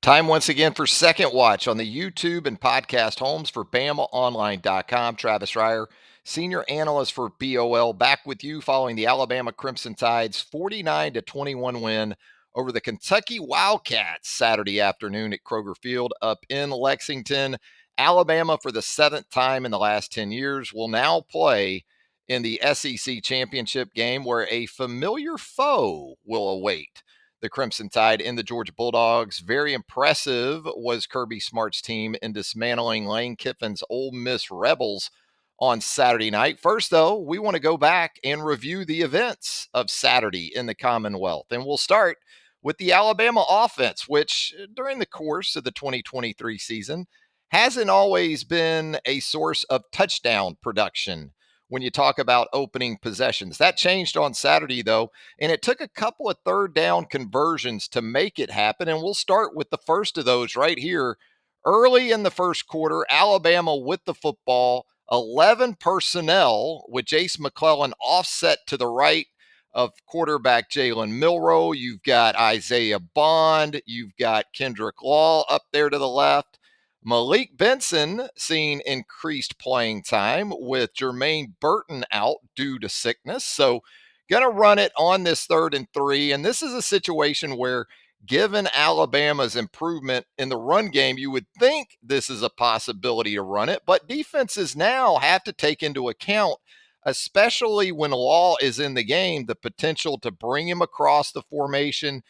Time once again for Second Watch on the YouTube and podcast homes for BamaOnLine.com. Travis Reier, senior analyst for BOL, back with you following the Alabama Crimson Tide's 49-21 win over the Kentucky Wildcats Saturday afternoon at Kroger Field up in Lexington. Alabama, for the seventh time in the last 10 years, will now play in the SEC championship game where a familiar foe will await the Crimson Tide in the Georgia Bulldogs. Very impressive was Kirby Smart's team in dismantling Lane Kiffin's Ole Miss Rebels on Saturday night. First, though, we want to go back and review the events of Saturday in the Commonwealth. And we'll start with the Alabama offense, which during the course of the 2023 season hasn't always been a source of touchdown production when you talk about opening possessions. That changed on Saturday, though, and it took a couple of third down conversions to make it happen. And we'll start with the first of those right here. Early in the first quarter, Alabama with the football, 11 personnel with Jace McClellan offset to the right of quarterback Jalen Milroe. You've got Isaiah Bond. You've got Kendrick Law up there to the left. Malik Benson seeing increased playing time with Jermaine Burton out due to sickness. So going to run it on this 3rd and 3. And this is a situation where, given Alabama's improvement in the run game, you would think this is a possibility to run it. But defenses now have to take into account, especially when Law is in the game, the potential to bring him across the formation,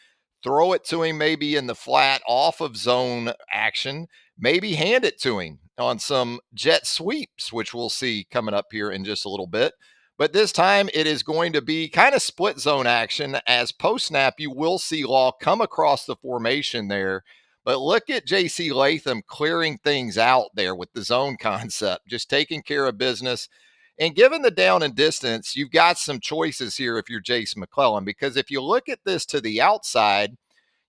throw it to him maybe in the flat off of zone action, maybe hand it to him on some jet sweeps, which we'll see coming up here in just a little bit. But this time it is going to be kind of split zone action, as post snap you will see Law come across the formation there. But look at J.C. Latham clearing things out there with the zone concept, just taking care of business. And given the down and distance, you've got some choices here if you're Jace McClellan, because if you look at this to the outside,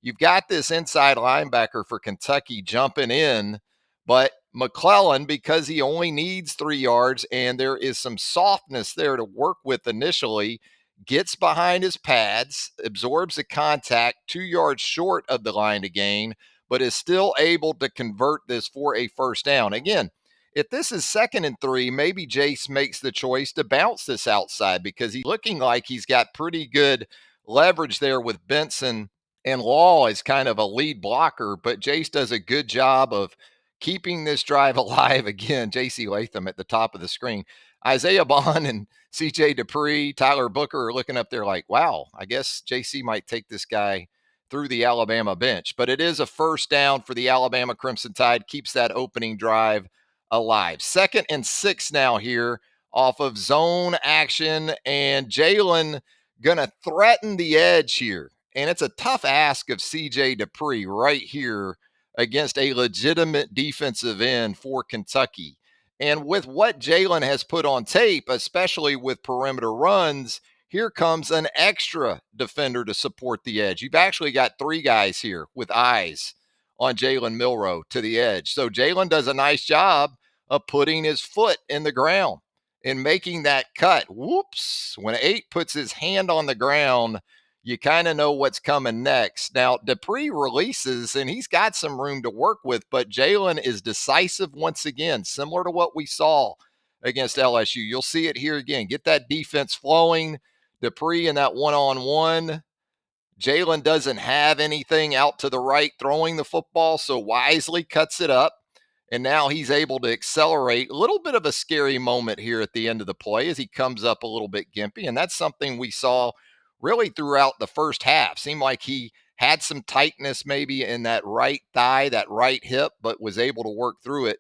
you've got this inside linebacker for Kentucky jumping in, but McClellan, because he only needs 3 yards and there is some softness there to work with initially, gets behind his pads, absorbs the contact 2 yards short of the line to gain, but is still able to convert this for a first down. Again, if this is 2nd and 3, maybe Jace makes the choice to bounce this outside because he's looking like he's got pretty good leverage there with Benson, and Law is kind of a lead blocker, but Jace does a good job of keeping this drive alive. Again, J.C. Latham at the top of the screen. Isaiah Bond and C.J. Dupree, Tyler Booker are looking up there like, wow, I guess J.C. might take this guy through the Alabama bench. But it is a first down for the Alabama Crimson Tide, keeps that opening drive alive. 2nd and 6 now here off of zone action, and Jalen going to threaten the edge here. And it's a tough ask of C.J. Dupree right here against a legitimate defensive end for Kentucky. And with what Jalen has put on tape, especially with perimeter runs, here comes an extra defender to support the edge. You've actually got 3 guys here with eyes on Jalen Milroe to the edge. So Jalen does a nice job of putting his foot in the ground and making that cut. Whoops. When 8 puts his hand on the ground, you kind of know what's coming next. Now, Dupree releases, and he's got some room to work with, but Jalen is decisive once again, similar to what we saw against LSU. You'll see it here again. Get that defense flowing. Dupree in that one-on-one. Jalen doesn't have anything out to the right throwing the football, so wisely cuts it up. And now he's able to accelerate. A little bit of a scary moment here at the end of the play as he comes up a little bit gimpy. And that's something we saw really throughout the first half. Seemed like he had some tightness maybe in that right thigh, that right hip, but was able to work through it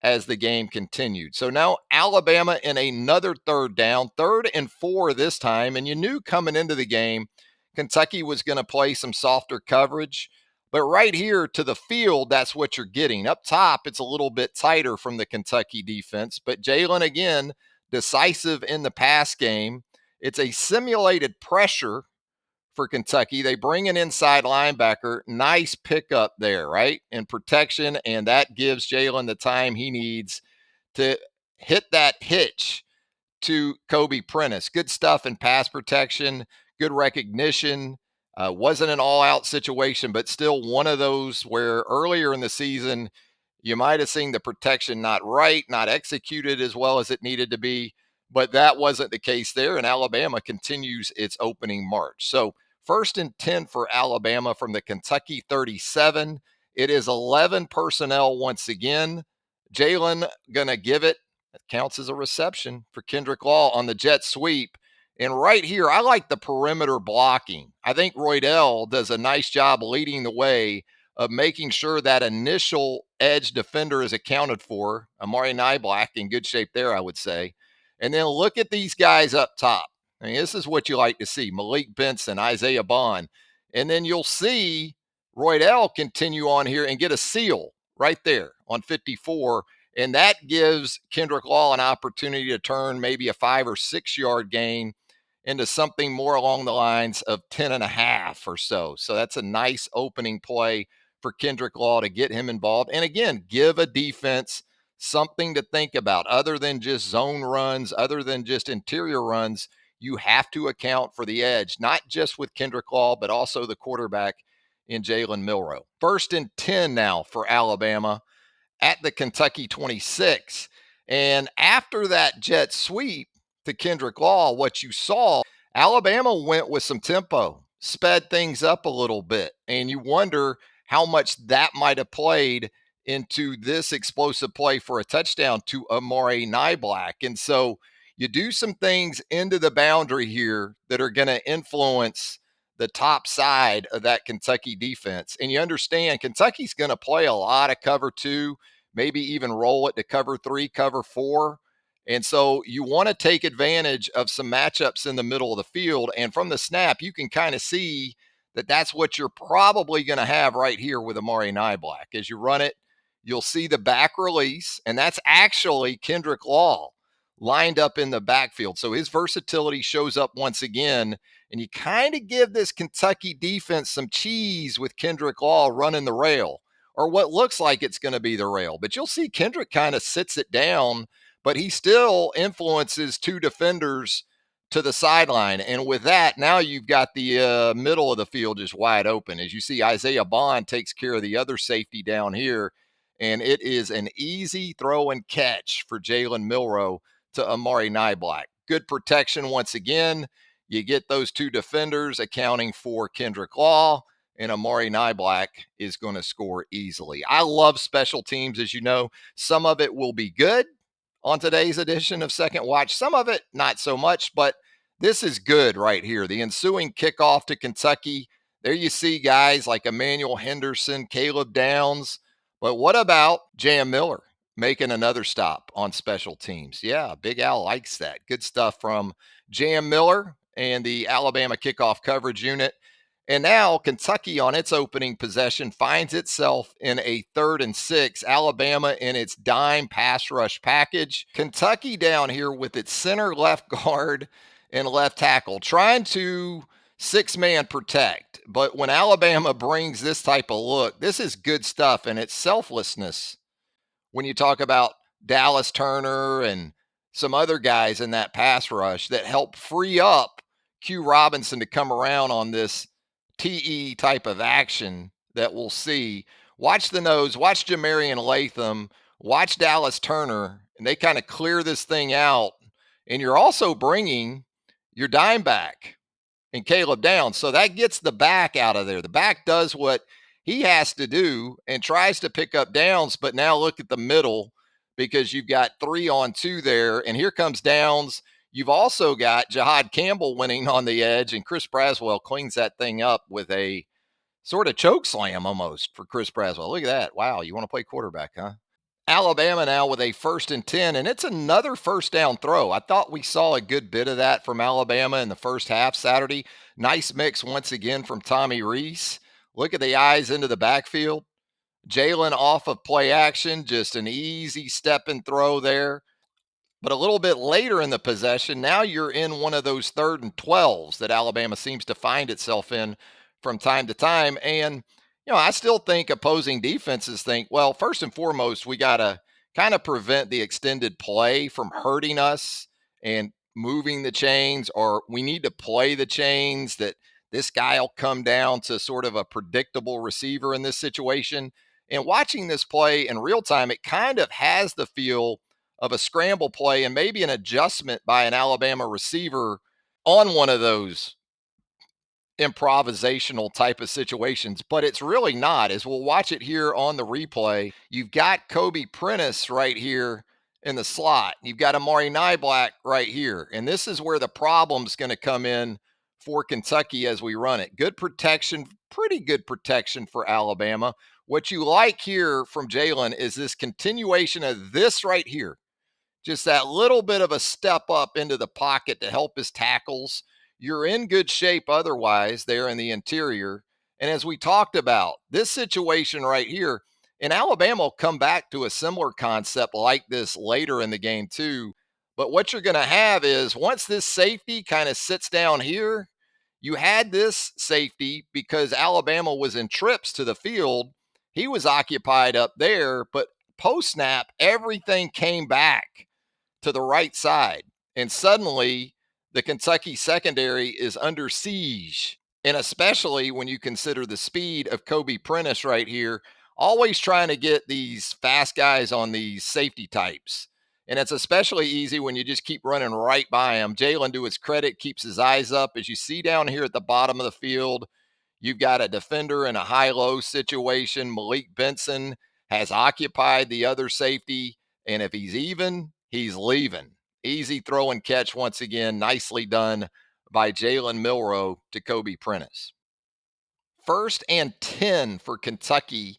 as the game continued. So now Alabama in another 3rd down, 3rd and 4 this time. And you knew coming into the game, Kentucky was going to play some softer coverage. But right here to the field, that's what you're getting. Up top, it's a little bit tighter from the Kentucky defense. But Jalen, again, decisive in the pass game. It's a simulated pressure for Kentucky. They bring an inside linebacker. Nice pickup there, right? And protection, and that gives Jalen the time he needs to hit that hitch to Kobe Prentice. Good stuff in pass protection, good recognition. Wasn't an all-out situation, but still one of those where earlier in the season you might have seen the protection not right, not executed as well as it needed to be, but that wasn't the case there, and Alabama continues its opening march. So 1st and 10 for Alabama from the Kentucky 37. It is 11 personnel once again. Jalen going to give it. It counts as a reception for Kendrick Law on the jet sweep. And right here, I like the perimeter blocking. I think Roydell does a nice job leading the way of making sure that initial edge defender is accounted for. Amari Niblack in good shape there, I would say. And then look at these guys up top. I mean, this is what you like to see. Malik Benson, Isaiah Bond. And then you'll see Roydell continue on here and get a seal right there on 54. And that gives Kendrick Law an opportunity to turn maybe a 5 or 6 yard gain into something more along the lines of 10 and a half or so. So that's a nice opening play for Kendrick Law to get him involved. And again, give a defense something to think about other than just zone runs, other than just interior runs. You have to account for the edge, not just with Kendrick Law, but also the quarterback in Jalen Milroe. 1st and 10 now for Alabama at the Kentucky 26. And after that jet sweep to Kendrick Law, what you saw, Alabama went with some tempo, sped things up a little bit. And you wonder how much that might have played into this explosive play for a touchdown to Amari Niblack. And so you do some things into the boundary here that are going to influence the top side of that Kentucky defense. And you understand Kentucky's going to play a lot of cover 2, maybe even roll it to cover 3, cover 4. And so you want to take advantage of some matchups in the middle of the field. And from the snap, you can kind of see that that's what you're probably going to have right here with Amari Niblack. As you run it, you'll see the back release, and that's actually Kendrick Law lined up in the backfield. So his versatility shows up once again, and you kind of give this Kentucky defense some cheese with Kendrick Law running the rail, or what looks like it's going to be the rail. But you'll see Kendrick kind of sits it down, but he still influences 2 defenders to the sideline. And with that, now you've got the middle of the field just wide open. As you see, Isaiah Bond takes care of the other safety down here, and it is an easy throw and catch for Jalen Milroe to Amari Niblack. Good protection once again. You get those 2 defenders accounting for Kendrick Law, and Amari Niblack is going to score easily. I love special teams, as you know. Some of it will be good on today's edition of Second Watch. Some of it, not so much, but this is good right here. The ensuing kickoff to Kentucky. There you see guys like Emmanuel Henderson, Caleb Downs. But what about Jam Miller making another stop on special teams? Yeah, Big Al likes that. Good stuff from Jam Miller and the Alabama kickoff coverage unit. And now Kentucky on its opening possession finds itself in a 3rd and 6. Alabama in its dime pass rush package. Kentucky down here with its center, left guard, and left tackle trying to 6-man protect. But when Alabama brings this type of look, this is good stuff, and it's selflessness when you talk about Dallas Turner and some other guys in that pass rush that help free up Q Robinson to come around on this TE type of action that we'll see. Watch the nose, watch Jamarian Latham, watch Dallas Turner, and they kind of clear this thing out. And you're also bringing your dime back and Caleb Downs. So that gets the back out of there. The back does what he has to do and tries to pick up Downs, but now look at the middle because you've got 3-on-2 there. And here comes Downs. You've also got Jahad Campbell winning on the edge, and Chris Braswell cleans that thing up with a sort of choke slam almost for Chris Braswell. Look at that. Wow, you want to play quarterback, huh? Alabama now with a 1st and 10, and it's another first down throw. I thought we saw a good bit of that from Alabama in the first half Saturday. Nice mix once again from Tommy Rees. Look at the eyes into the backfield. Jalen off of play action, just an easy step and throw there. But a little bit later in the possession, now you're in one of those 3rd and 12s that Alabama seems to find itself in from time to time. And, I still think opposing defenses think, well, first and foremost, we got to kind of prevent the extended play from hurting us and moving the chains, or we need to play the chains that This guy will come down to sort of a predictable receiver in this situation. And watching this play in real time, it kind of has the feel of a scramble play and maybe an adjustment by an Alabama receiver on one of those improvisational type of situations, but it's really not. As we'll watch it here on the replay, you've got Kobe Prentice right here in the slot. You've got Amari Niblack right here. And this is where the problem's going to come in for Kentucky as we run it. Good protection, pretty good protection for Alabama. What you like here from Jalen is this continuation of this right here, just that little bit of a step up into the pocket to help his tackles. You're in good shape otherwise there in the interior. And as we talked about, this situation right here, and Alabama will come back to a similar concept like this later in the game, too. But what you're going to have is once this safety kind of sits down here, you had this safety because Alabama was in trips to the field. He was occupied up there, but post snap, everything came back to the right side. And suddenly the Kentucky secondary is under siege. And especially when you consider the speed of Kobe Prentice right here, always trying to get these fast guys on these safety types. And it's especially easy when you just keep running right by him. Jalen, to his credit, keeps his eyes up. As you see down here at the bottom of the field, you've got a defender in a high-low situation. Malik Benson has occupied the other safety, and if he's even, he's leaving. Easy throw and catch once again. Nicely done by Jalen Milroe to Kobe Prentice. 1st and 10 for Kentucky,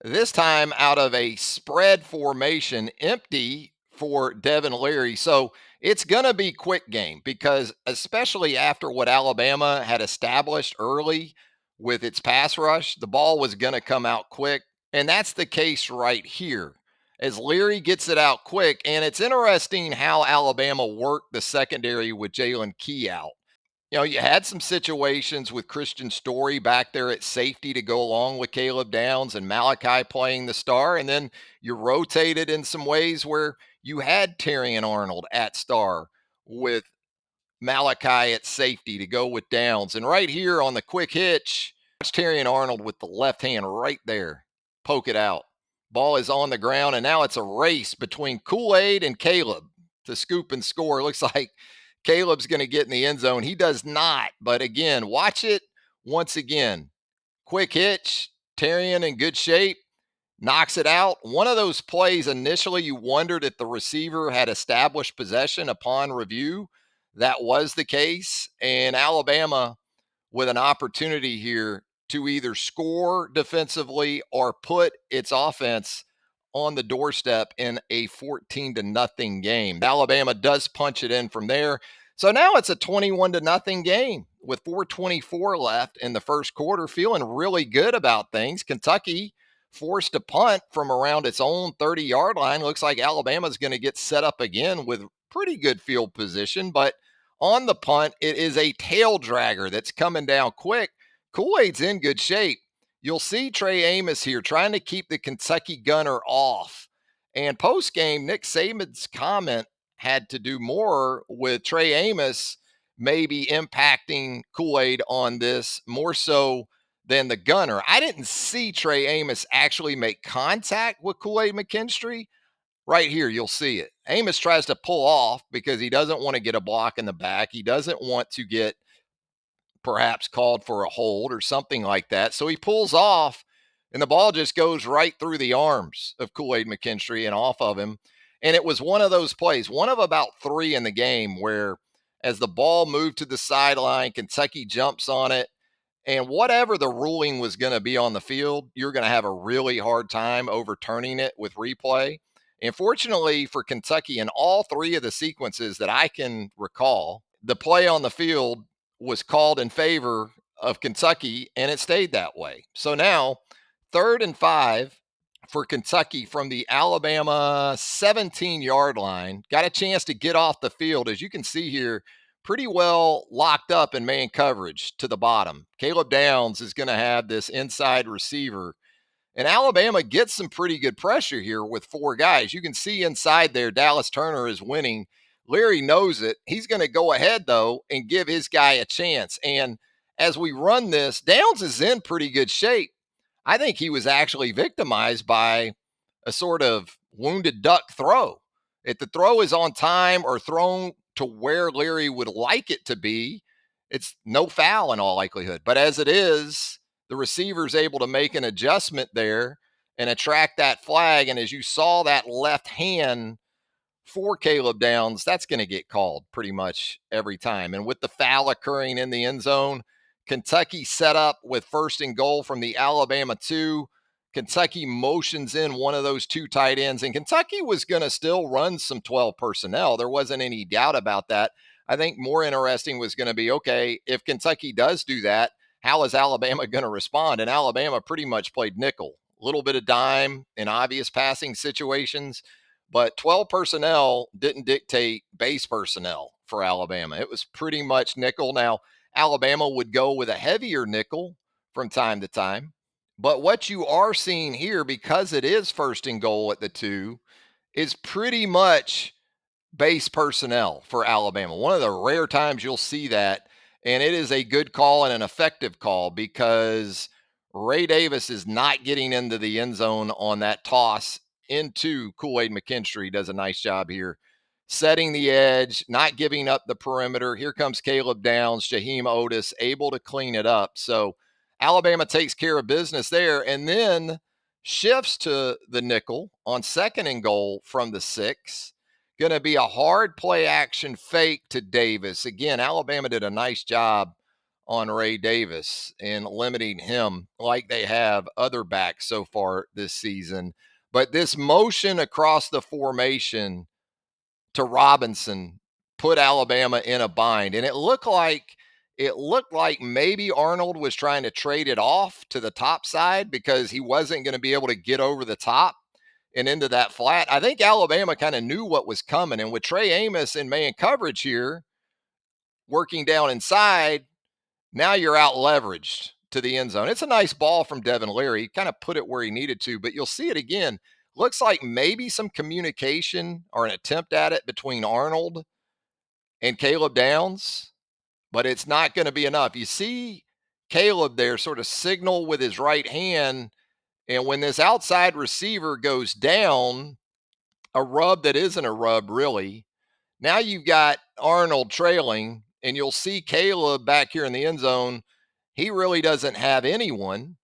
this time out of a spread formation, empty for Devin Leary. So it's going to be quick game because especially after what Alabama had established early with its pass rush, the ball was going to come out quick. And that's the case right here as Leary gets it out quick. And it's interesting how Alabama worked the secondary with Jalen Key out. You know, you had some situations with Christian Story back there at safety to go along with Caleb Downs and Malachi playing the star. And then you rotated in some ways where you had Terrion Arnold at star with Malachi at safety to go with Downs. And right here on the quick hitch, watch Terrion Arnold with the left hand right there. Poke it out. Ball is on the ground, and now it's a race between Kool-Aid and Caleb to scoop and score. Looks like Caleb's going to get in the end zone. He does not. But again, watch it once again. Quick hitch. Terrion in good shape. Knocks it out. One of those plays, initially you wondered if the receiver had established possession upon review. That was the case. And Alabama with an opportunity here to either score defensively or put its offense on the doorstep in a 14-0 game. Alabama does punch it in from there. So now it's a 21-0 game with 4:24 left in the first quarter. Feeling really good about things. Kentucky forced a punt from around its own 30-yard line. Looks like Alabama's going to get set up again with pretty good field position, but on the punt, it is a tail dragger that's coming down quick. Kool-Aid's in good shape. You'll see Trey Amos here trying to keep the Kentucky gunner off. And post-game, Nick Saban's comment had to do more with Trey Amos maybe impacting Kool-Aid on this more so than the gunner. I didn't see Trey Amos actually make contact with Kool-Aid McKinstry. Right here, you'll see it. Amos tries to pull off because he doesn't want to get a block in the back. He doesn't want to get perhaps called for a hold or something like that. So he pulls off, and the ball just goes right through the arms of Kool-Aid McKinstry and off of him. And it was one of those plays, one of about 3 in the game where as the ball moved to the sideline, Kentucky jumps on it. And whatever the ruling was going to be on the field, you're going to have a really hard time overturning it with replay. And fortunately for Kentucky, in all 3 of the sequences that I can recall, the play on the field was called in favor of Kentucky, and it stayed that way. So now, 3rd and 5 for Kentucky from the Alabama 17-yard line. Got a chance to get off the field, as you can see here, pretty well locked up in man coverage to the bottom. Caleb Downs is going to have this inside receiver. And Alabama gets some pretty good pressure here with 4 guys. You can see inside there, Dallas Turner is winning. Leary knows it. He's going to go ahead, though, and give his guy a chance. And as we run this, Downs is in pretty good shape. I think he was actually victimized by a sort of wounded duck throw. If the throw is on time or thrown to where Leary would like it to be, it's no foul in all likelihood. But as it is, the receiver's able to make an adjustment there and attract that flag. And as you saw that left hand for Caleb Downs, that's going to get called pretty much every time. And with the foul occurring in the end zone, Kentucky set up with first and goal from the Alabama 2. Kentucky motions in one of those two tight ends, and Kentucky was going to still run some 12 personnel. There wasn't any doubt about that. I think more interesting was going to be, okay, if Kentucky does do that, how is Alabama going to respond? And Alabama pretty much played nickel, a little bit of dime in obvious passing situations, but 12 personnel didn't dictate base personnel for Alabama. It was pretty much nickel. Now, Alabama would go with a heavier nickel from time to time. But what you are seeing here, because it is first and goal at the 2, is pretty much base personnel for Alabama. One of the rare times you'll see that. And it is a good call and an effective call because Ray Davis is not getting into the end zone on that toss into Kool-Aid McKinstry. Does a nice job here setting the edge, not giving up the perimeter. Here comes Caleb Downs, Jaheim Otis, able to clean it up. So Alabama takes care of business there and then shifts to the nickel on second and goal from the 6. Going to be a hard play action fake to Davis. Again, Alabama did a nice job on Ray Davis in limiting him like they have other backs so far this season. But this motion across the formation to Robinson put Alabama in a bind. And it looked like maybe Arnold was trying to trade it off to the top side because he wasn't going to be able to get over the top and into that flat. I think Alabama kind of knew what was coming. And with Trey Amos in man coverage here, working down inside, now you're out leveraged to the end zone. It's a nice ball from Devin Leary. Kind of put it where he needed to, but you'll see it again. Looks like maybe some communication or an attempt at it between Arnold and Caleb Downs, but it's not going to be enough. You see Caleb there sort of signal with his right hand, and when this outside receiver goes down, a rub that isn't a rub really, now you've got Arnold trailing, and you'll see Caleb back here in the end zone. He really doesn't have anyone,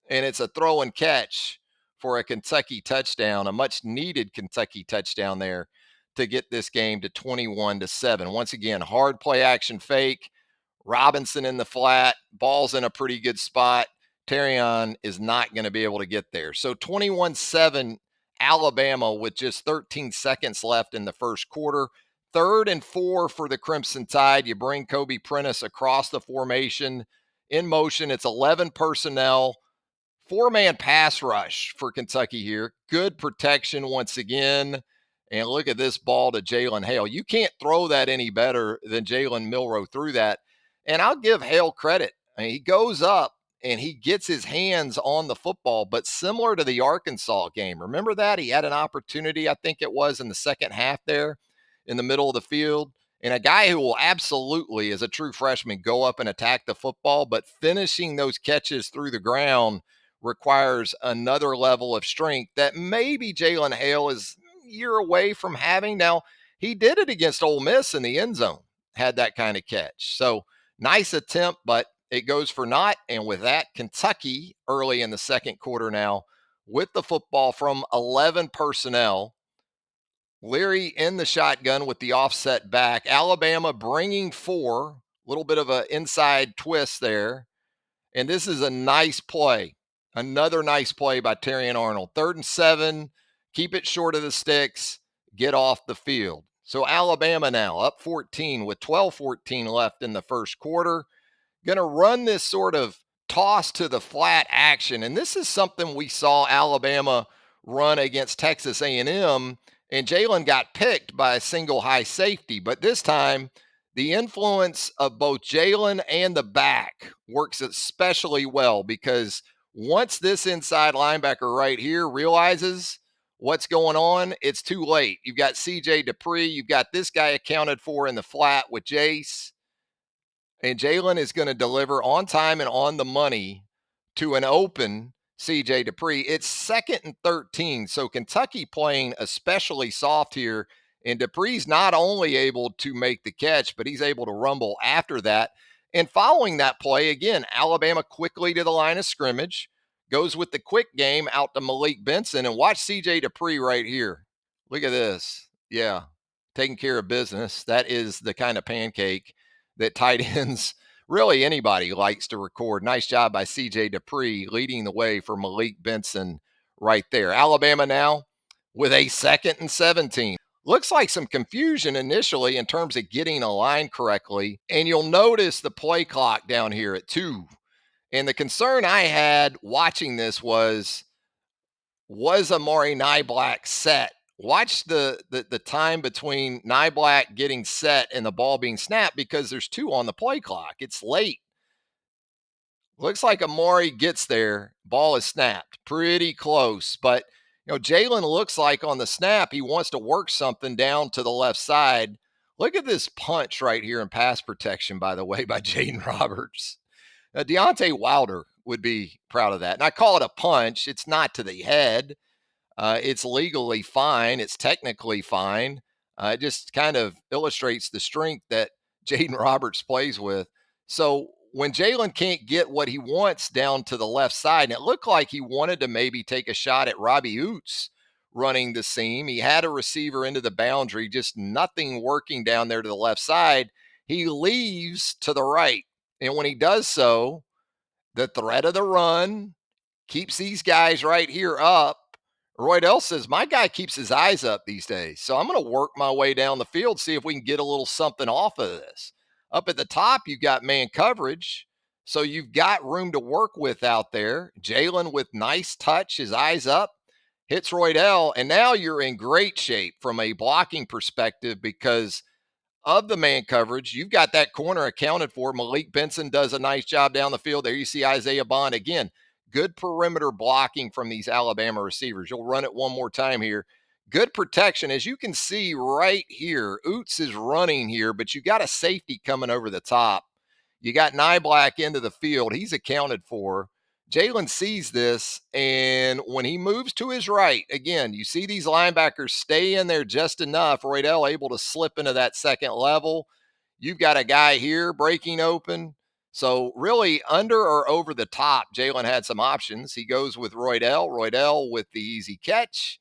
and it's a throw and catch for a Kentucky touchdown, a much needed Kentucky touchdown there to get this game to 21-7. Once again, hard play action fake. Robinson in the flat, ball's in a pretty good spot. Terrion is not going to be able to get there. So 21-7 Alabama with just 13 seconds left in the first quarter. 3rd and 4 for the Crimson Tide. You bring Kobe Prentice across the formation in motion. It's 11 personnel. 4-man pass rush for Kentucky here. Good protection once again. And look at this ball to Jalen Hale. You can't throw that any better than Jalen Milroe threw that. And I'll give Hale credit. I mean, he goes up and he gets his hands on the football, but similar to the Arkansas game. Remember that? He had an opportunity, I think it was in the second half there in the middle of the field. And a guy who will absolutely, as a true freshman, go up and attack the football, but finishing those catches through the ground requires another level of strength that maybe Jalen Hale is a year away from having. Now, he did it against Ole Miss in the end zone, had that kind of catch. So nice attempt, but it goes for naught. And with that, Kentucky early in the second quarter now with the football from 11 personnel. Leary in the shotgun with the offset back. Alabama bringing 4, a little bit of an inside twist there. And this is a nice play. Another nice play by Terrion Arnold. 3rd and 7, keep it short of the sticks, get off the field. So Alabama now up 14 with 12-14 left in the first quarter. Going to run this sort of toss to the flat action. And this is something we saw Alabama run against Texas A&M, and Jalen got picked by a single high safety. But this time, the influence of both Jalen and the back works especially well because once this inside linebacker right here realizes what's going on, it's too late. You've got CJ Dupree. You've got this guy accounted for in the flat with Jace. And Jalen is going to deliver on time and on the money to an open CJ Dupree. It's 2nd and 13. So Kentucky playing especially soft here. And Dupree's not only able to make the catch, but he's able to rumble after that. And following that play, again, Alabama quickly to the line of scrimmage, goes with the quick game out to Malik Benson. And watch CJ Dupree right here. Look at this. Yeah, taking care of business. That is the kind of pancake that tight ends, really anybody, likes to record. Nice job by CJ Dupree leading the way for Malik Benson right there. Alabama now with a 2nd and 17. Looks like some confusion initially in terms of getting a line correctly. And you'll notice the play clock down here at 2. And the concern I had watching this was Amari Nyblack set? Watch the time between Nyblack getting set and the ball being snapped, because there's 2 on the play clock. It's late. Looks like Amari gets there. Ball is snapped. Pretty close. But, Jalen looks like on the snap, he wants to work something down to the left side. Look at this punch right here in pass protection, by the way, by Jaden Roberts. Deontay Wilder would be proud of that. And I call it a punch. It's not to the head. It's legally fine. It's technically fine. It just kind of illustrates the strength that Jaden Roberts plays with. So when Jalen can't get what he wants down to the left side, and it looked like he wanted to maybe take a shot at Robbie Oots running the seam. He had a receiver into the boundary, just nothing working down there to the left side. He leaves to the right. And when he does so, the threat of the run keeps these guys right here up. Roydell says, my guy keeps his eyes up these days. So I'm going to work my way down the field, see if we can get a little something off of this. Up at the top, you've got man coverage. So you've got room to work with out there. Jalen with nice touch, his eyes up, hits Roydell. And now you're in great shape from a blocking perspective, because of the man coverage, you've got that corner accounted for. Malik Benson does a nice job down the field. There you see Isaiah Bond again. Good perimeter blocking from these Alabama receivers. You'll run it one more time here. Good protection. As you can see right here, Oots is running here, but you got a safety coming over the top. You got Nyblack into the field. He's accounted for. Jalen sees this, and when he moves to his right, again, you see these linebackers stay in there just enough. Roydell able to slip into that second level. You've got a guy here breaking open. So really under or over the top, Jalen had some options. He goes with Roydell. Roydell with the easy catch.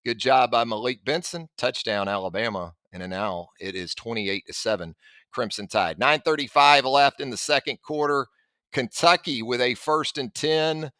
Good job by Malik Benson. Touchdown, Alabama. And now it is 28-7, Crimson Tide. 9:35 left in the second quarter. Kentucky with a 1st and 10.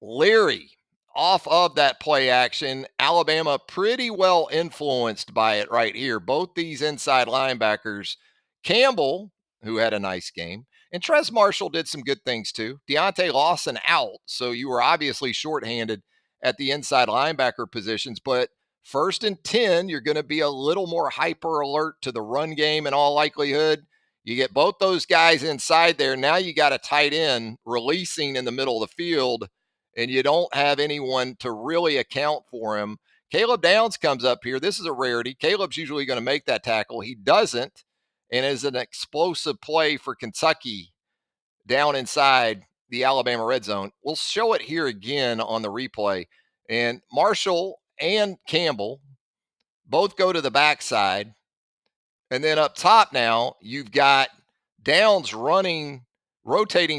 Leary off of that play action. Alabama pretty well influenced by it right here. Both these inside linebackers, Campbell, who had a nice game, and Trez Marshall did some good things too. Deontay Lawson out, so you were obviously shorthanded at the inside linebacker positions. But 1st and 10, you're going to be a little more hyper alert to the run game in all likelihood. You get both those guys inside there. Now you got a tight end releasing in the middle of the field, and you don't have anyone to really account for him. Caleb Downs comes up here. This is a rarity. Caleb's usually going to make that tackle. He doesn't, and is an explosive play for Kentucky down inside the Alabama red zone. We'll show it here again on the replay. And Marshall and Campbell both go to the backside. And then up top now, you've got Downs rotating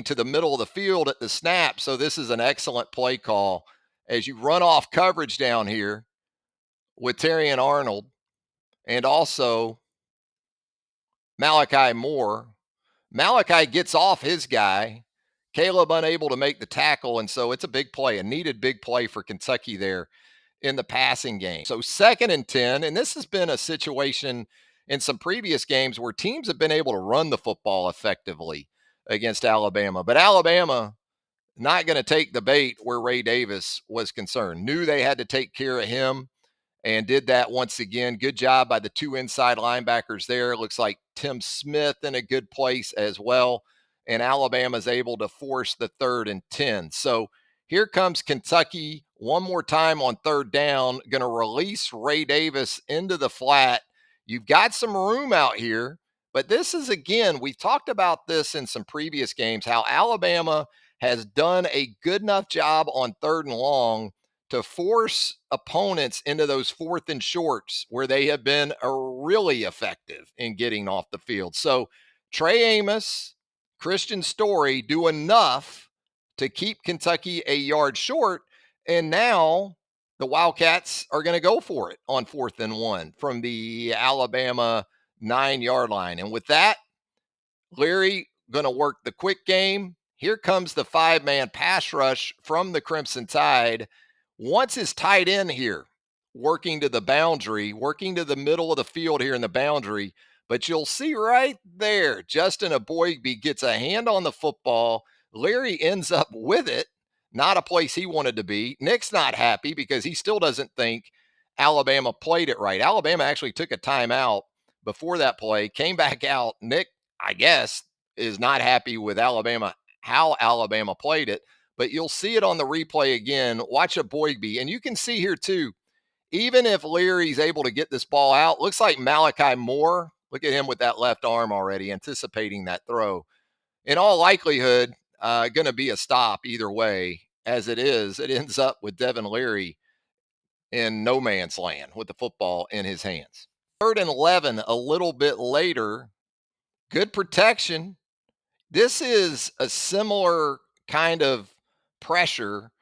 to the middle of the field at the snap. So this is an excellent play call as you run off coverage down here with Terrion Arnold and also Malachi Moore. Malachi gets off his guy. Caleb unable to make the tackle, and so it's a big play, a needed big play for Kentucky there in the passing game. So 2nd and 10, and this has been a situation in some previous games where teams have been able to run the football effectively against Alabama. But Alabama not going to take the bait where Ray Davis was concerned. Knew they had to take care of him and did that once again. Good job by the 2 inside linebackers there. It looks like Tim Smith in a good place as well. And Alabama's able to force the 3rd and 10. So here comes Kentucky one more time on 3rd down, going to release Ray Davis into the flat. You've got some room out here, But this is, again, we've talked about this in some previous games, how Alabama has done a good enough job on 3rd and long to force opponents into those 4th and shorts where they have been really effective in getting off the field. So Trey Amos, Christian Story do enough to keep Kentucky a yard short. And now the Wildcats are going to go for it on 4th and 1 from the Alabama 9-yard line. And with that, Leary going to work the quick game. Here comes the 5-man pass rush from the Crimson Tide. Once his tight end here, working to the boundary, working to the middle of the field here in the boundary. But you'll see right there, Justin Aboigbe gets a hand on the football. Leary ends up with it. Not a place he wanted to be. Nick's not happy because he still doesn't think Alabama played it right. Alabama actually took a timeout before that play, came back out. Nick, I guess, is not happy with Alabama, how Alabama played it. But you'll see it on the replay again. Watch Aboigbe. And you can see here, too, even if Leary's able to get this ball out, looks like Malachi Moore, look at him with that left arm already, anticipating that throw. In all likelihood, going to be a stop either way. As it is, it ends up with Devin Leary in no man's land with the football in his hands. 3rd and 11, a little bit later. Good protection. This is a similar kind of pressure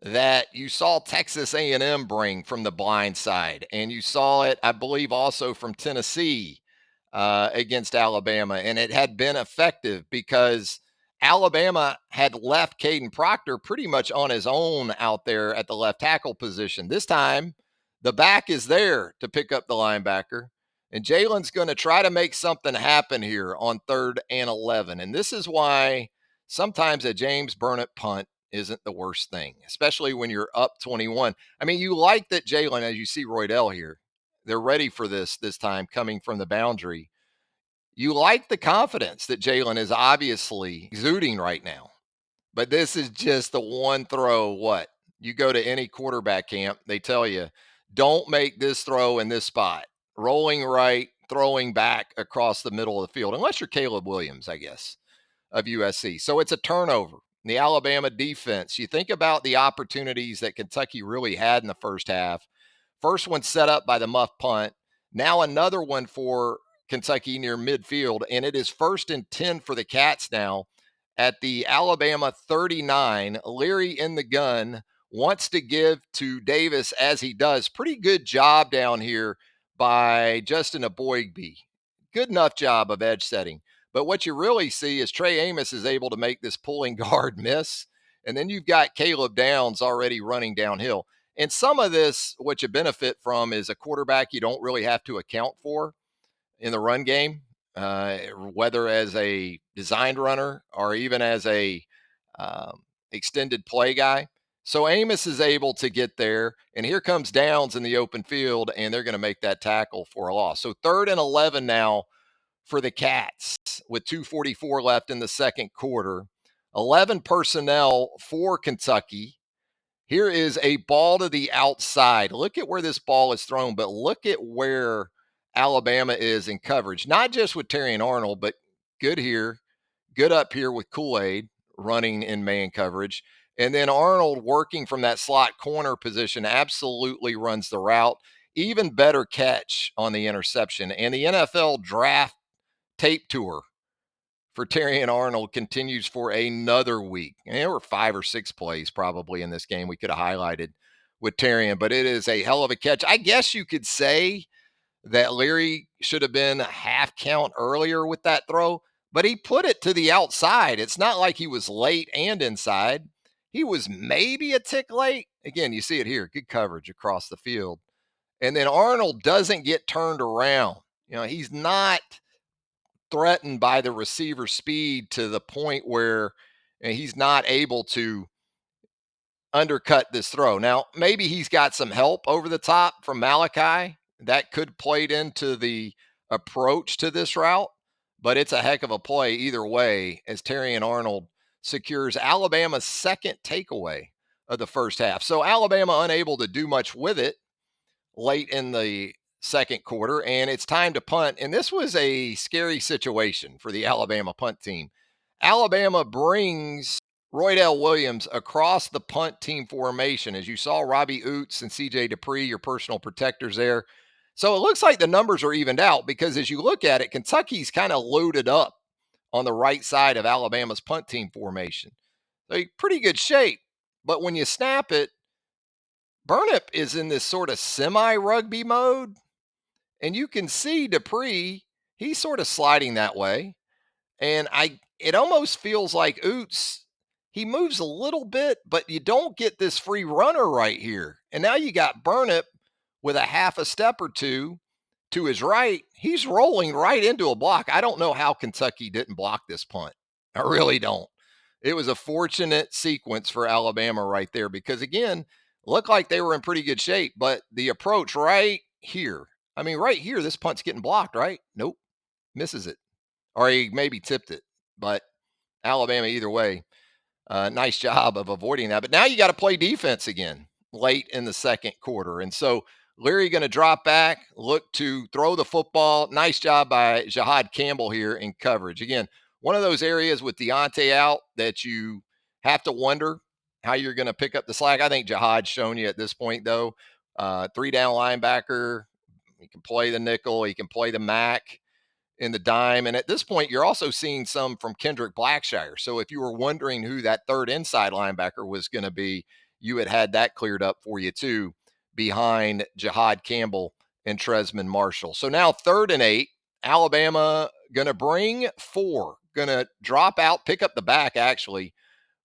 that you saw Texas A&M bring from the blind side, and you saw it, I believe, also from Tennessee against Alabama, and it had been effective because Alabama had left Caden Proctor pretty much on his own out there at the left tackle position. This time, the back is there to pick up the linebacker, and Jalen's going to try to make something happen here on 3rd and 11, and this is why sometimes a James Burnett punt isn't the worst thing, especially when you're up 21. I mean, you like that Jalen, as you see Roydell here, they're ready for this time coming from the boundary. You like the confidence that Jalen is obviously exuding right now. But this is just the one throw. What? You go to any quarterback camp, they tell you, don't make this throw in this spot. Rolling right, throwing back across the middle of the field, unless you're Caleb Williams, I guess, of USC. So it's a turnover. The Alabama defense, you think about the opportunities that Kentucky really had in the first half. First one set up by the muff punt. Now another one for Kentucky near midfield, and it is 1st and 10 for the Cats now at the Alabama 39. Leary in the gun, wants to give to Davis as he does. Pretty good job down here by Justin Aboigbe. Good enough job of edge setting. But what you really see is Trey Amos is able to make this pulling guard miss. And then you've got Caleb Downs already running downhill. And some of this, what you benefit from is a quarterback you don't really have to account for in the run game, whether as a designed runner or even as a extended play guy. So Amos is able to get there, and here comes Downs in the open field, and they're going to make that tackle for a loss. So 3rd and 11 now for the Cats with 2:44 left in the second quarter. 11 personnel for Kentucky. Here is a ball to the outside. Look at where this ball is thrown, but look at where Alabama is in coverage. Not just with Terrion Arnold, but good here, good up here with Kool-Aid running in man coverage. And then Arnold working from that slot corner position absolutely runs the route. Even better catch on the interception. And the NFL draft tape tour for Terrion Arnold continues for another week. And there were 5 or 6 plays probably in this game we could have highlighted with Terrion, but it is a hell of a catch. I guess you could say that Leary should have been a half count earlier with that throw, but he put it to the outside. It's not like he was late and inside. He was maybe a tick late. Again, you see it here. Good coverage across the field. And then Arnold doesn't get turned around. You know, he's not threatened by the receiver speed to the point where he's not able to undercut this throw. Now, maybe he's got some help over the top from Malachi. That could played into the approach to this route, but it's a heck of a play either way as Terrion Arnold secures Alabama's second takeaway of the first half. So Alabama unable to do much with it late in the second quarter, and it's time to punt. And this was a scary situation for the Alabama punt team. Alabama brings Roydell Williams across the punt team formation. As you saw, Robbie Oots and CJ Dupree, your personal protectors there. So it looks like the numbers are evened out because as you look at it, Kentucky's kind of loaded up on the right side of Alabama's punt team formation. So pretty good shape. But when you snap it, Burnip is in this sort of semi-rugby mode, and you can see Dupree, he's sort of sliding that way. And it almost feels like Oots, he moves a little bit, but you don't get this free runner right here. And now you got Burnip with a half a step or two to his right. He's rolling right into a block. I don't know how Kentucky didn't block this punt. I really don't. It was a fortunate sequence for Alabama right there because, again, looked like they were in pretty good shape, but the approach right here, I mean, right here, this punt's getting blocked, right? Nope, misses it. Or he maybe tipped it, but Alabama, either way, nice job of avoiding that. But now you got to play defense again late in the second quarter. And so Leary going to drop back, look to throw the football. Nice job by Jahad Campbell here in coverage. Again, one of those areas with Deontay out that you have to wonder how you're going to pick up the slack. I think Jahad's shown you at this point, though. 3-down linebacker. He can play the nickel. He can play the MAC in the dime. And at this point, you're also seeing some from Kendrick Blackshire. So if you were wondering who that third inside linebacker was going to be, you had that cleared up for you too, behind Jahad Campbell and Tresman Marshall. So now 3rd and 8, Alabama going to bring 4, going to drop out, pick up the back actually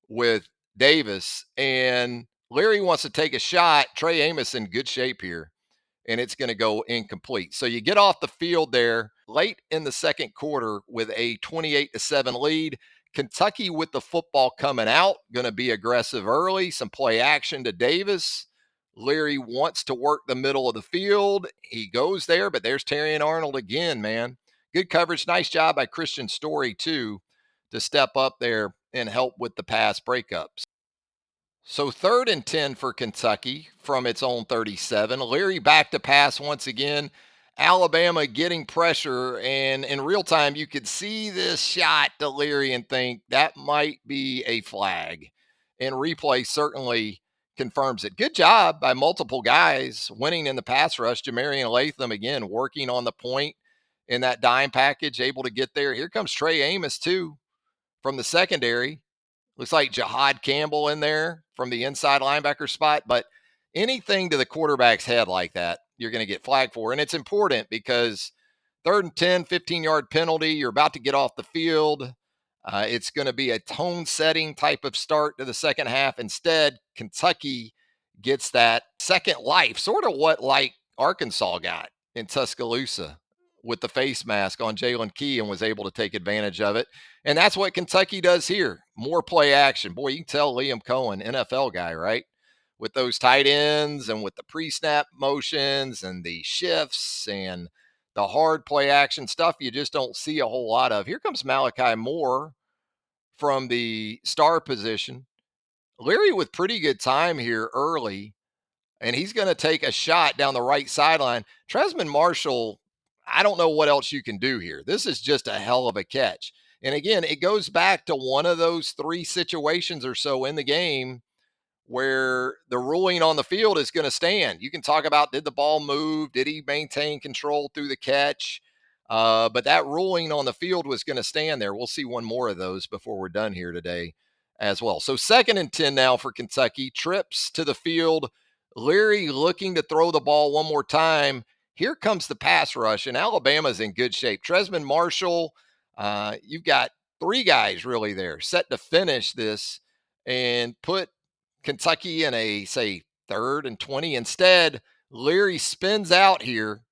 with Davis. And Leary wants to take a shot. Trey Amos in good shape here, and it's going to go incomplete. So you get off the field there late in the second quarter with a 28-7 lead. Kentucky with the football coming out, going to be aggressive early, some play action to Davis. Leary wants to work the middle of the field. He goes there, but there's Terrion Arnold again, man. Good coverage. Nice job by Christian Story, too, to step up there and help with the pass breakups. So 3rd and 10 for Kentucky from its own 37. Leary back to pass once again. Alabama getting pressure, and in real time, you could see this shot to Leary and think that might be a flag. And replay certainly confirms it. Good job by multiple guys winning in the pass rush. Jamarian Latham, again, working on the point in that dime package, able to get there. Here comes Trey Amos, too, from the secondary. Looks like Jahad Campbell in there from the inside linebacker spot. But anything to the quarterback's head like that, you're going to get flagged for. And it's important because 3rd and 10, 15-yard penalty. You're about to get off the field. It's going to be a tone-setting type of start to the second half. Instead, Kentucky gets that second life, sort of what like Arkansas got in Tuscaloosa with the face mask on Jalen Key and was able to take advantage of it. And that's what Kentucky does here. More play action. Boy, you can tell Liam Cohen, NFL guy, right? With those tight ends and with the pre-snap motions and the shifts and the hard play action stuff you just don't see a whole lot of. Here comes Malachi Moore from the star position. Leary with pretty good time here early, and he's going to take a shot down the right sideline. Tresman Marshall, I don't know what else you can do here. This is just a hell of a catch. And again, it goes back to one of those 3 situations or so in the game where the ruling on the field is going to stand. You can talk about, did the ball move? Did he maintain control through the catch? But that ruling on the field was going to stand there. We'll see one more of those before we're done here today as well. So 2nd and 10 now for Kentucky. Trips to the field. Leary looking to throw the ball one more time. Here comes the pass rush, and Alabama's in good shape. Tresman Marshall, you've got 3 guys really there set to finish this and put Kentucky in a, say, 3rd and 20. Instead, Leary spins out here.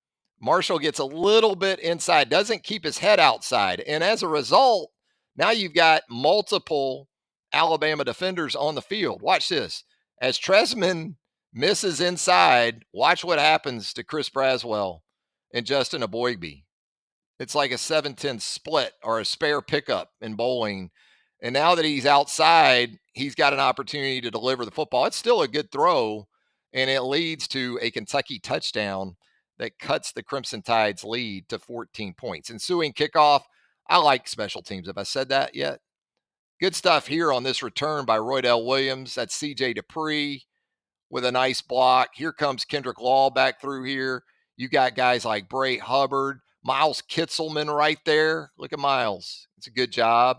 Marshall gets a little bit inside, doesn't keep his head outside. And as a result, now you've got multiple Alabama defenders on the field. Watch this. As Tresman misses inside, watch what happens to Chris Braswell and Justin Aboigbe. It's like a 7-10 split or a spare pickup in bowling. And now that he's outside, he's got an opportunity to deliver the football. It's still a good throw, and it leads to a Kentucky touchdown that cuts the Crimson Tide's lead to 14 points. Ensuing kickoff, I like special teams. Have I said that yet? Good stuff here on this return by Roydell Williams. That's CJ Dupree with a nice block. Here comes Kendrick Law back through here. You got guys like Bray Hubbard, Miles Kitzelman right there. Look at Miles. It's a good job.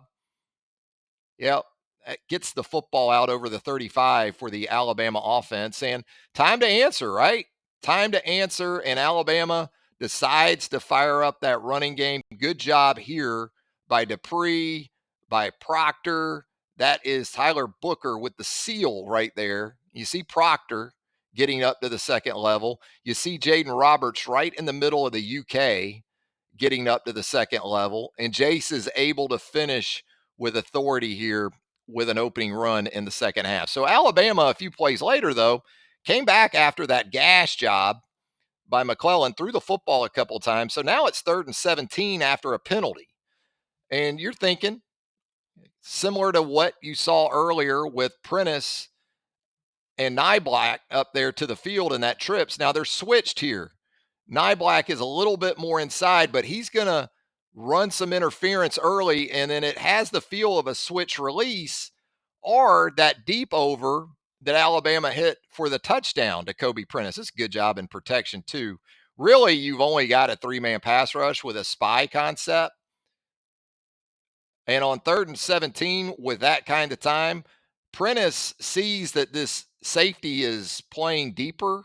Yep. That gets the football out over the 35 for the Alabama offense. And time to answer, right? Time to answer. And Alabama decides to fire up that running game. Good job here by Dupree, by Proctor. That is Tyler Booker with the seal right there. You see Proctor getting up to the second level. You see Jaden Roberts right in the middle of the UK getting up to the second level. And Jace is able to finish with authority here with an opening run in the second half. So Alabama, a few plays later, though, came back after that gash job by McClellan, threw the football a couple of times. So now it's 3rd and 17 after a penalty. And you're thinking, similar to what you saw earlier with Prentice and Nyblack up there to the field in that trips. Now they're switched here. Nyblack is a little bit more inside, but he's going to run some interference early, and then it has the feel of a switch release or that deep over that Alabama hit for the touchdown to Kobe Prentice. It's a good job in protection, too. Really, you've only got a 3-man pass rush with a spy concept. And on 3rd and 17 with that kind of time, Prentice sees that this safety is playing deeper.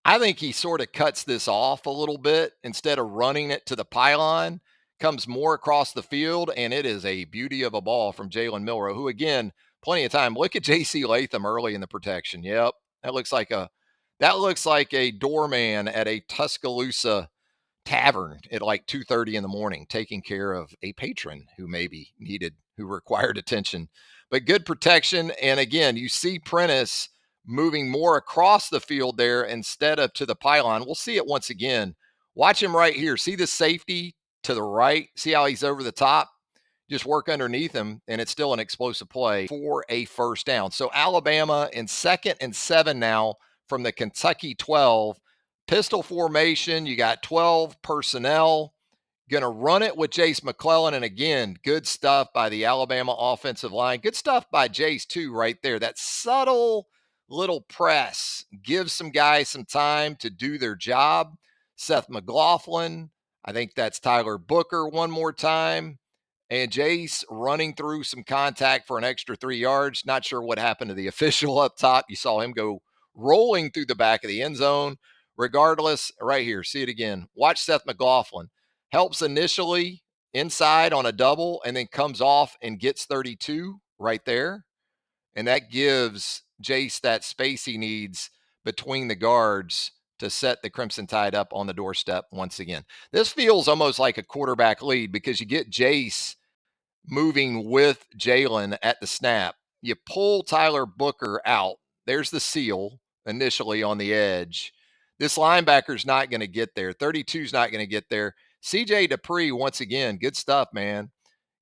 I think he sort of cuts this off a little bit instead of running it to the pylon, comes more across the field, and it is a beauty of a ball from Jalen Milroe, who, again, plenty of time. Look at J.C. Latham early in the protection. Yep, that looks like a doorman at a Tuscaloosa tavern at like 2:30 in the morning, taking care of a patron who who required attention. But good protection. And again, you see Prentice moving more across the field there instead of to the pylon. We'll see it once again. Watch him right here. See the safety to the right? See how he's over the top? Just work underneath him, and it's still an explosive play for a first down. So Alabama in 2nd and 7 now from the Kentucky 12. Pistol formation. You got 12 personnel. Going to run it with Jace McClellan. And again, good stuff by the Alabama offensive line. Good stuff by Jace, too, right there. That subtle little press gives some guys some time to do their job. Seth McLaughlin. I think that's Tyler Booker one more time. And Jace running through some contact for an extra 3 yards. Not sure what happened to the official up top. You saw him go rolling through the back of the end zone. Regardless, right here, see it again. Watch Seth McLaughlin. Helps initially inside on a double and then comes off and gets 32 right there. And that gives Jace that space he needs between the guards to set the Crimson Tide up on the doorstep once again. This feels almost like a quarterback lead because you get Jace moving with Jalen at the snap. You pull Tyler Booker out. There's the seal initially on the edge. This linebacker's not going to get there. 32's not going to get there. CJ Dupree, once again, good stuff, man.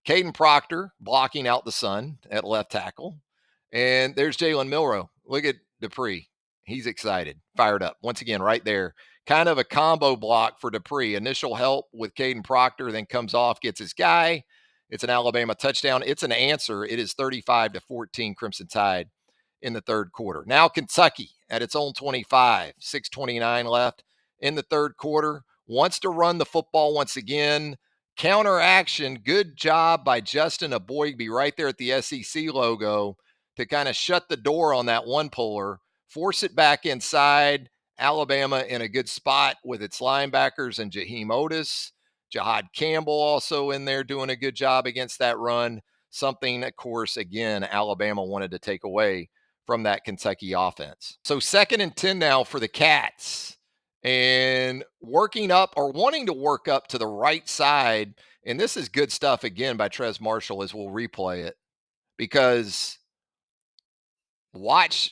Caden Proctor blocking out the sun at left tackle. And there's Jalen Milroe. Look at Dupree. He's excited, fired up. Once again, right there. Kind of a combo block for Dupree. Initial help with Caden Proctor, then comes off, gets his guy. It's an Alabama touchdown. It's an answer. It is 35-14 Crimson Tide in the third quarter. Now Kentucky at its own 25, 6:29 left in the third quarter. Wants to run the football once again. Counter action. Good job by Justin Aboigbe right there at the SEC logo to kind of shut the door on that one puller, force it back inside. Alabama in a good spot with its linebackers and Jaheim Otis. Jahad Campbell also in there doing a good job against that run. Something, of course, again, Alabama wanted to take away from that Kentucky offense. So 2nd and 10 now for the Cats. And working up or wanting to work up to the right side. And this is good stuff again by Trez Marshall as we'll replay it. Because watch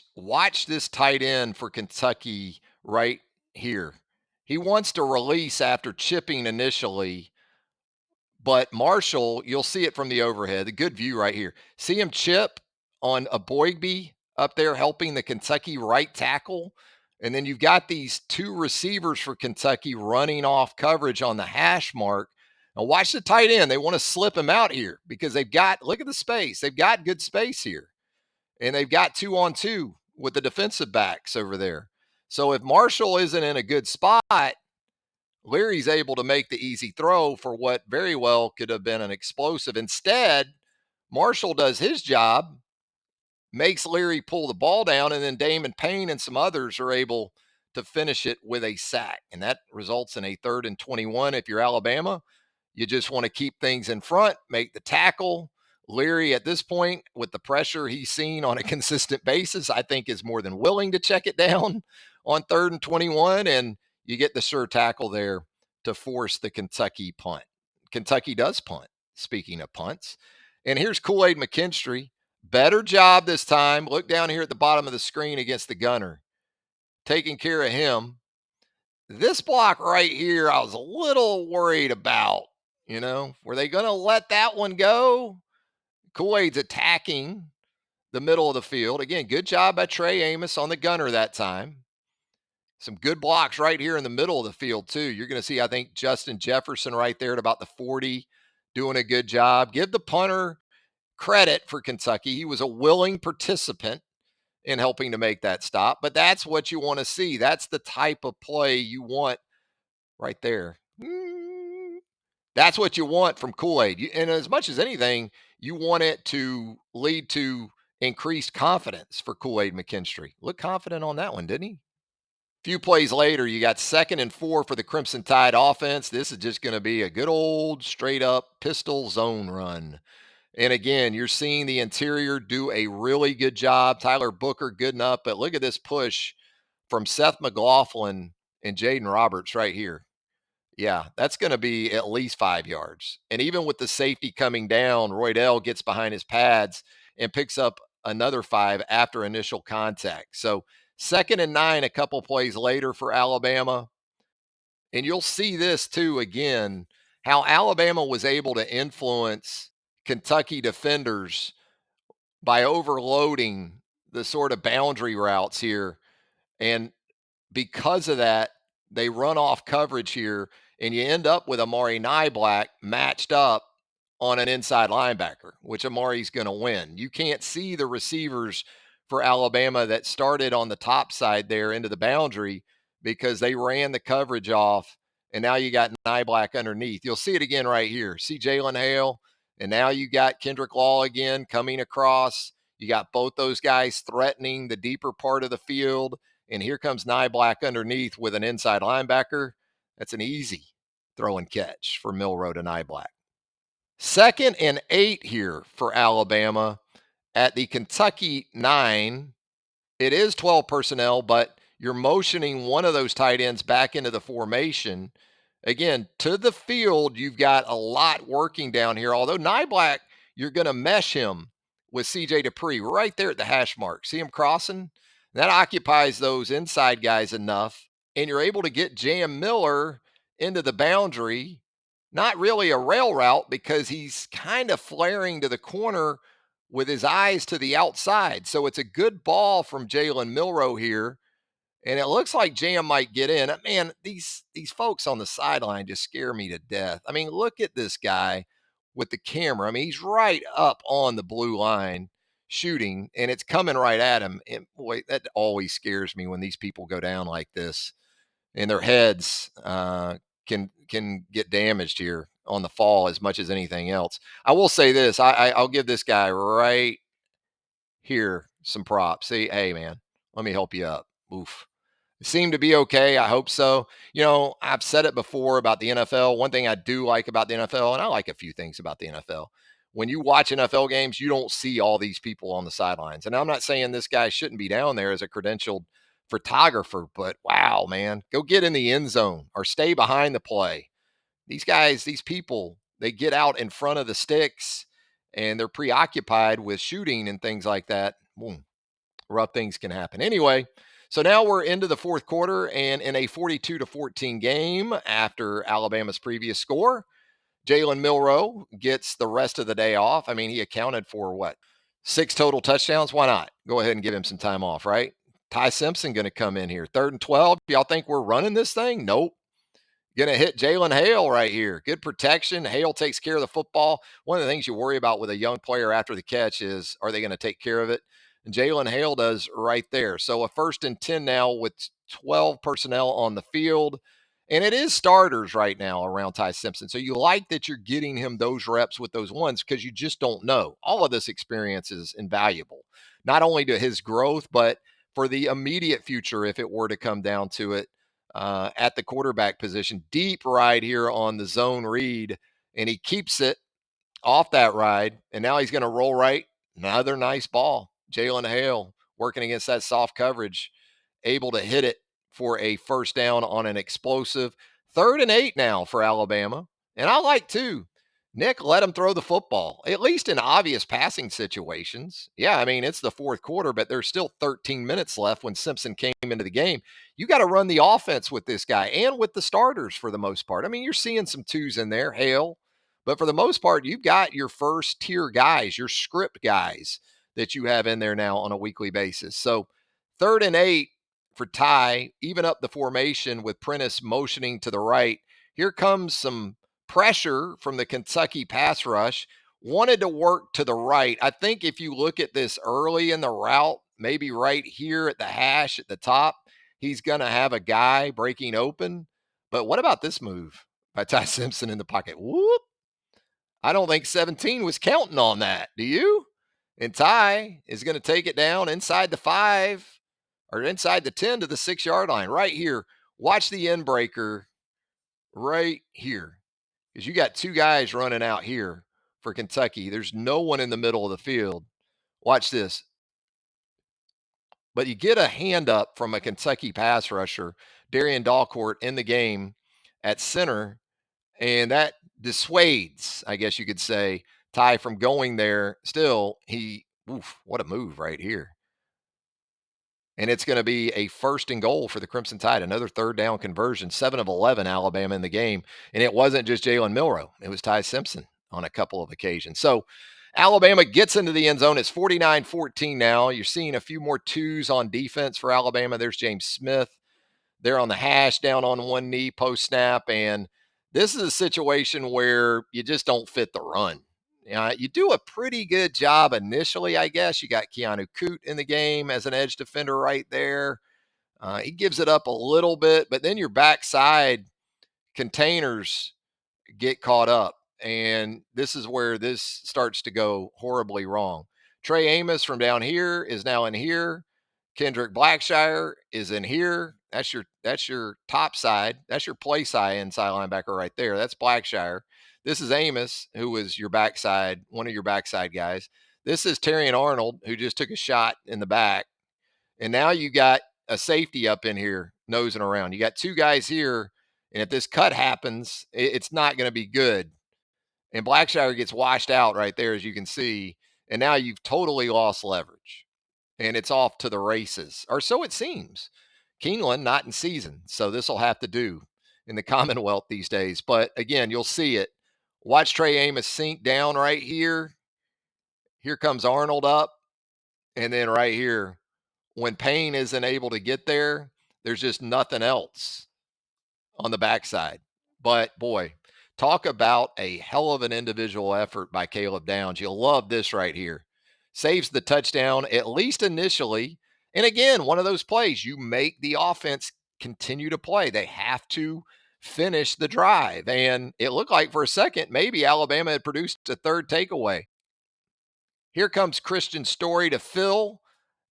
this tight end for Kentucky right here. He wants to release after chipping initially. But Marshall, you'll see it from the overhead. The good view right here. See him chip on Aboigbe up there helping the Kentucky right tackle. And then you've got these two receivers for Kentucky running off coverage on the hash mark. Now watch the tight end. They want to slip him out here because look at the space. They've got good space here. And they've got 2-on-2 with the defensive backs over there. So if Marshall isn't in a good spot, Leary's able to make the easy throw for what very well could have been an explosive. Instead, Marshall does his job, makes Leary pull the ball down, and then Damon Payne and some others are able to finish it with a sack. And that results in a 3rd and 21. If you're Alabama, you just want to keep things in front, make the tackle. Leary, at this point, with the pressure he's seen on a consistent basis, I think is more than willing to check it down on 3rd and 21. And you get the sure tackle there to force the Kentucky punt. Kentucky does punt, speaking of punts. And here's Kool-Aid McKinstry. Better job this time. Look down here at the bottom of the screen against the gunner. Taking care of him. This block right here, I was a little worried about. Were they going to let that one go? Kool-Aid's attacking the middle of the field. Again, good job by Trey Amos on the gunner that time. Some good blocks right here in the middle of the field, too. You're going to see, I think, Justin Jefferson right there at about the 40 doing a good job. Give the punter credit for Kentucky. He was a willing participant in helping to make that stop, but that's what you want to see. That's the type of play you want right there. That's what you want from Kool-Aid. And as much as anything, you want it to lead to increased confidence for Kool-Aid McKinstry. Look confident on that one, didn't he? A few plays later, you got 2nd and 4 for the Crimson Tide offense. This is just going to be a good old straight up pistol zone run. And again, you're seeing the interior do a really good job. Tyler Booker, good enough. But look at this push from Seth McLaughlin and Jaden Roberts right here. Yeah, that's going to be at least 5 yards. And even with the safety coming down, Roydell gets behind his pads and picks up another 5 after initial contact. So 2nd and 9, a couple plays later for Alabama. And you'll see this too again, how Alabama was able to influence Kentucky defenders by overloading the sort of boundary routes here. And because of that, they run off coverage here, and you end up with Amari Niblack matched up on an inside linebacker, which Amari's going to win. You can't see the receivers for Alabama that started on the top side there into the boundary because they ran the coverage off, and now you got Niblack underneath. You'll see it again right here. See Jalen Hale, and now you got Kendrick Law again coming across. You got both those guys threatening the deeper part of the field. And here comes Niblack underneath with an inside linebacker. That's an easy throw and catch for Milroe to Niblack. 2nd and 8 here for Alabama at the Kentucky 9. It is 12 personnel, but you're motioning one of those tight ends back into the formation. Again, to the field, you've got a lot working down here. Although Niblack, you're going to mesh him with CJ Dupree right there at the hash mark. See him crossing? That occupies those inside guys enough, and you're able to get Jam Miller into the boundary. Not really a rail route because he's kind of flaring to the corner with his eyes to the outside. So it's a good ball from Jalen Milroe here. And it looks like Jam might get in. Man, these folks on the sideline just scare me to death. I mean, look at this guy with the camera. I mean, he's right up on the blue line shooting, and it's coming right at him. And boy, that always scares me when these people go down like this, and their heads can get damaged here on the fall as much as anything else. I will say this: I'll give this guy right here some props. See, hey man, let me help you up. Oof. Seem to be okay. I hope so. I've said it before about the NFL. One thing I do like about the NFL, and I like a few things about the NFL, when you watch NFL games, you don't see all these people on the sidelines. And I'm not saying this guy shouldn't be down there as a credentialed photographer, but wow, man, go get in the end zone or stay behind the play. These guys, these people, they get out in front of the sticks and they're preoccupied with shooting and things like that. Boom, rough things can happen. Anyway, so now we're into the fourth quarter, and in a 42-14 game after Alabama's previous score, Jalen Milroe gets the rest of the day off. I mean, he accounted for what? 6 total touchdowns. Why not? Go ahead and give him some time off, right? Ty Simpson going to come in here. 3rd and 12. Y'all think we're running this thing? Nope. Going to hit Jalen Hale right here. Good protection. Hale takes care of the football. One of the things you worry about with a young player after the catch is, are they going to take care of it? And Jalen Hale does right there. So a 1st and 10 now with 12 personnel on the field. And it is starters right now around Ty Simpson. So you like that you're getting him those reps with those ones because you just don't know. All of this experience is invaluable, not only to his growth, but for the immediate future if it were to come down to it at the quarterback position. Deep ride here on the zone read, and he keeps it off that ride, and now he's going to roll right. Another nice ball. Jalen Hale working against that soft coverage, able to hit it for a 1st down on an explosive 3rd and 8 now for Alabama. And I like too. Nick, let him throw the football, at least in obvious passing situations. Yeah, I mean, it's the 4th quarter, but there's still 13 minutes left when Simpson came into the game. You got to run the offense with this guy and with the starters for the most part. I mean, you're seeing some twos in there, Hale, but for the most part, you've got your first tier guys, your script guys that you have in there now on a weekly basis. So 3rd and 8 for Ty, even up the formation with Prentice motioning to the right. Here comes some pressure from the Kentucky pass rush. Wanted to work to the right. I think if you look at this early in the route, maybe right here at the hash at the top, he's going to have a guy breaking open. But what about this move by Ty Simpson in the pocket? Whoop. I don't think 17 was counting on that. Do you? And Ty is going to take it down inside the 5 or inside the 10 to the 6-yard line right here. Watch the end breaker right here because you got 2 guys running out here for Kentucky. There's no one in the middle of the field. Watch this. But you get a hand up from a Kentucky pass rusher, Darian Dalcourt, in the game at center, and that dissuades, I guess you could say, Ty from going there. Still, what a move right here. And it's going to be a 1st and goal for the Crimson Tide, another 3rd down conversion, 7 of 11 Alabama in the game. And it wasn't just Jalen Milroe. It was Ty Simpson on a couple of occasions. So Alabama gets into the end zone. It's 49-14 now. You're seeing a few more twos on defense for Alabama. There's James Smith. They're on the hash down on one knee post snap. And this is a situation where you just don't fit the run. You do a pretty good job initially, I guess. You got Keanu Coote in the game as an edge defender right there. He gives it up a little bit, but then your backside containers get caught up. And this is where this starts to go horribly wrong. Trey Amos from down here is now in here. Kendrick Blackshire is in here. That's your top side. That's your play side inside linebacker right there. That's Blackshire. This is Amos, who was your backside, one of your backside guys. This is Terrion Arnold, who just took a shot in the back. And now you got a safety up in here nosing around. You got 2 guys here, and if this cut happens, it's not going to be good. And Blackshire gets washed out right there, as you can see. And now you've totally lost leverage. And it's off to the races, or so it seems. Keeneland not in season, so this will have to do in the Commonwealth these days. But again, you'll see it. Watch Trey Amos sink down right here. Here comes Arnold up. And then right here, when Payne isn't able to get there, there's just nothing else on the backside. But boy, talk about a hell of an individual effort by Caleb Downs. You'll love this right here. Saves the touchdown, at least initially. And again, one of those plays you make the offense continue to play. They have to finish the drive. And it looked like for a second, maybe Alabama had produced a 3rd takeaway. Here comes Christian Story to fill,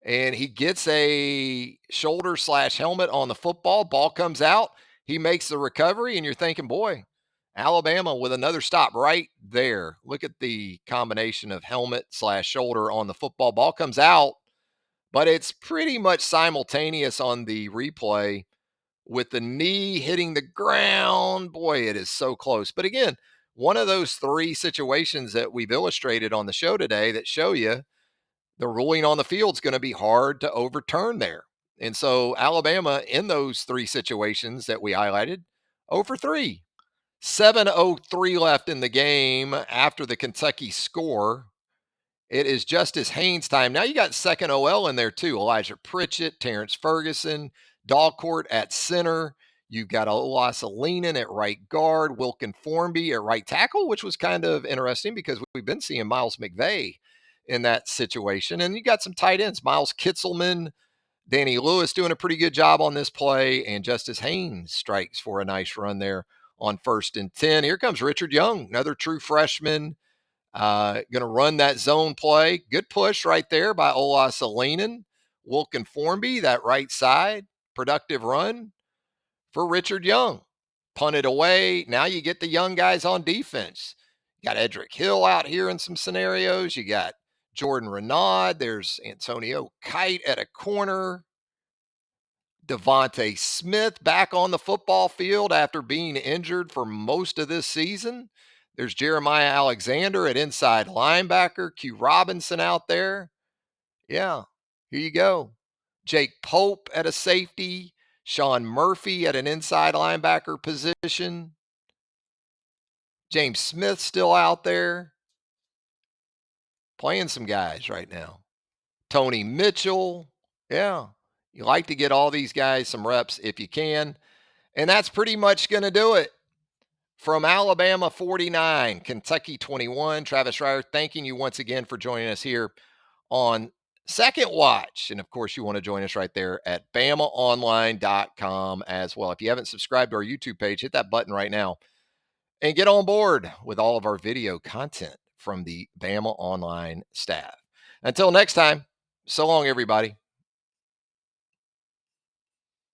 and he gets a shoulder/helmet on the football. Ball comes out. He makes the recovery, and you're thinking, boy, Alabama with another stop right there. Look at the combination of helmet/shoulder on the football. Ball comes out, but it's pretty much simultaneous on the replay with the knee hitting the ground. Boy, it is so close. But again, one of those 3 situations that we've illustrated on the show today that show you the ruling on the field is going to be hard to overturn there. And so Alabama, in those 3 situations that we highlighted, 0 for 3. 7:03 left in the game after the Kentucky score. It is Justice Haynes time. Now you got second OL in there too. Elijah Pritchett, Terrence Ferguson, Dalcourt at center. You've got Olasalinen at right guard, Wilkin Formby at right tackle, which was kind of interesting because we've been seeing Miles McVay in that situation. And you got some tight ends, Miles Kitzelman, Danny Lewis doing a pretty good job on this play, and Justice Haynes strikes for a nice run there on 1st and 10. Here comes Richard Young, another true freshman. Going to run that zone play. Good push right there by Olasalinen. Wilkin Formby, that right side. Productive run for Richard Young. Punted away. Now you get the young guys on defense. You got Edric Hill out here in some scenarios. You got Jordan Renaud. There's Antonio Kite at a corner. Devontae Smith back on the football field after being injured for most of this season. There's Jeremiah Alexander at inside linebacker. Q Robinson out there. Yeah, here you go. Jake Pope at a safety. Sean Murphy at an inside linebacker position. James Smith still out there playing some guys right now. Tony Mitchell. Yeah, you like to get all these guys some reps if you can. And that's pretty much going to do it. From Alabama 49, Kentucky 21, Travis Reier, thanking you once again for joining us here on Second Watch. And of course, you want to join us right there at BamaOnLine.com as well. If you haven't subscribed to our YouTube page, hit that button right now and get on board with all of our video content from the Bama Online staff. Until next time, so long, everybody.